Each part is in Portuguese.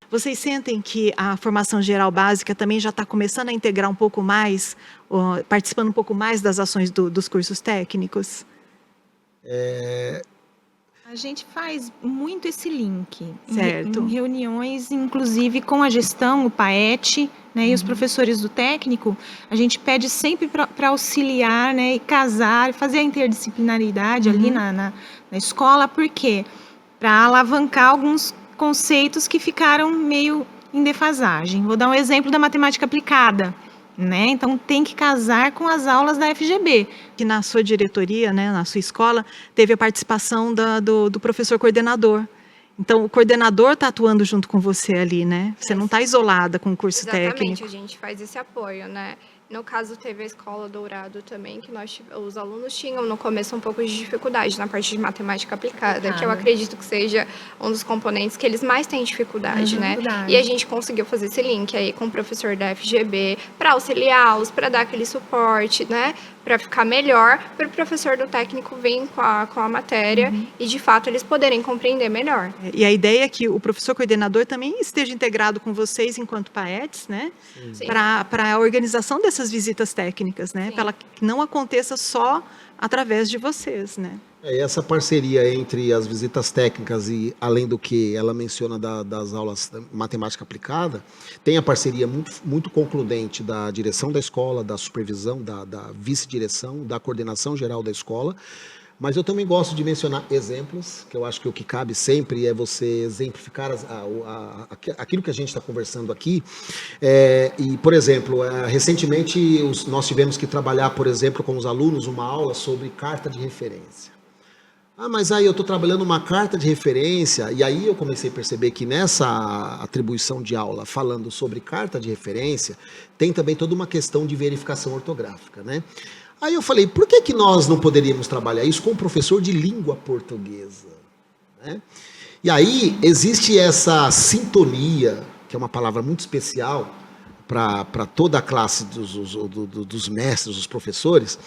Vocês sentem que a formação geral básica também já está começando a integrar um pouco mais, participando um pouco mais das ações dos cursos técnicos? A gente faz muito esse link Certo. em reuniões, inclusive com a gestão, o PAET, né, e os professores do técnico. A gente pede sempre para auxiliar, né, e casar, fazer a interdisciplinaridade ali na escola. Por quê? Para alavancar alguns conceitos que ficaram meio em defasagem. Vou dar um exemplo da matemática aplicada. Né? Então, tem que casar com as aulas da FGB. Que na sua diretoria, né, na sua escola, teve a participação do professor coordenador. Então, o coordenador está atuando junto com você ali, né? Você não está isolada com o curso técnico. Exatamente, a gente faz esse apoio, né? No caso, teve a Escola Dourado também, que os alunos tinham no começo um pouco de dificuldade na parte de matemática aplicada, que eu acredito que seja um dos componentes que eles mais têm dificuldade, né? E a gente conseguiu fazer esse link aí com o professor da FGB para auxiliá-los, para dar aquele suporte, né? Para ficar melhor, para o professor do técnico vir com a matéria e, de fato, eles poderem compreender melhor. E a ideia é que o professor coordenador também esteja integrado com vocês enquanto PAETs, né? Para a organização dessas visitas técnicas, né? Para que não aconteça só através de vocês, né? Essa parceria entre as visitas técnicas e, além do que ela menciona das aulas de matemática aplicada, tem a parceria muito concludente da direção da escola, da supervisão, da vice-direção, da coordenação geral da escola. Mas eu também gosto de mencionar exemplos, que eu acho que o que cabe sempre é você exemplificar aquilo que a gente está conversando aqui. E, por exemplo, recentemente nós tivemos que trabalhar, por exemplo, com os alunos uma aula sobre carta de referência. Mas aí eu estou trabalhando uma carta de referência, e aí eu comecei a perceber que nessa atribuição de aula, falando sobre carta de referência, tem também toda uma questão de verificação ortográfica, né? Aí eu falei, por que nós não poderíamos trabalhar isso com um professor de língua portuguesa? Né? E aí existe essa sintonia, que é uma palavra muito especial para toda a classe dos mestres, dos professores.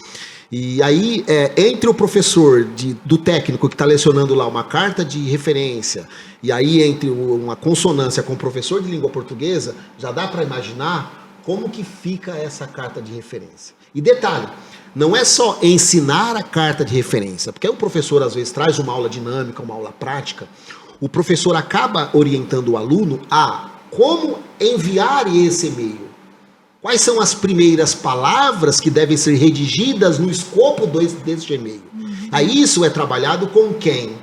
E aí, entre o professor do técnico que está lecionando lá uma carta de referência, e aí entre uma consonância com o professor de língua portuguesa, já dá para imaginar como que fica essa carta de referência. E detalhe, não é só ensinar a carta de referência, porque o professor às vezes traz uma aula dinâmica, uma aula prática, o professor acaba orientando o aluno a como enviar esse e-mail. Quais são as primeiras palavras que devem ser redigidas no escopo desse e-mail? Aí isso é trabalhado com quem?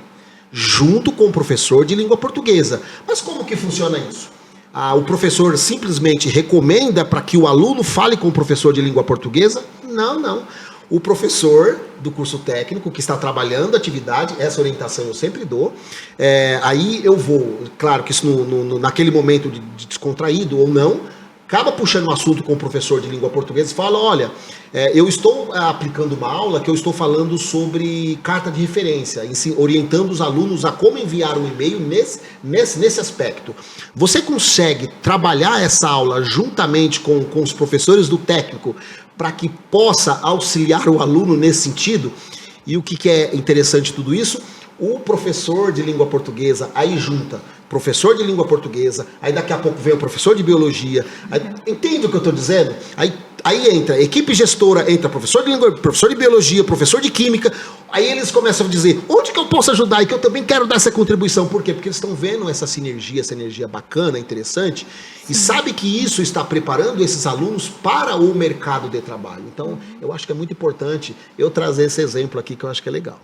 Junto com o professor de língua portuguesa. Mas como que funciona isso? O professor simplesmente recomenda para que o aluno fale com o professor de língua portuguesa? Não. O professor do curso técnico que está trabalhando a atividade, essa orientação eu sempre dou, aí eu vou, claro que isso naquele momento de descontraído ou não, acaba puxando um assunto com o professor de língua portuguesa e fala, olha, eu estou aplicando uma aula que eu estou falando sobre carta de referência, orientando os alunos a como enviar um e-mail nesse aspecto. Você consegue trabalhar essa aula juntamente com os professores do técnico para que possa auxiliar o aluno nesse sentido? E o que é interessante de tudo isso? O professor de língua portuguesa aí junta professor de língua portuguesa, aí daqui a pouco vem o professor de biologia, entende o que eu estou dizendo? Aí entra equipe gestora, entra professor de língua, professor de biologia, professor de química, aí eles começam a dizer, onde que eu posso ajudar? E que eu também quero dar essa contribuição. Por quê? Porque eles estão vendo essa energia bacana, interessante, e sabe que isso está preparando esses alunos para o mercado de trabalho. Então, eu acho que é muito importante eu trazer esse exemplo aqui, que eu acho que é legal.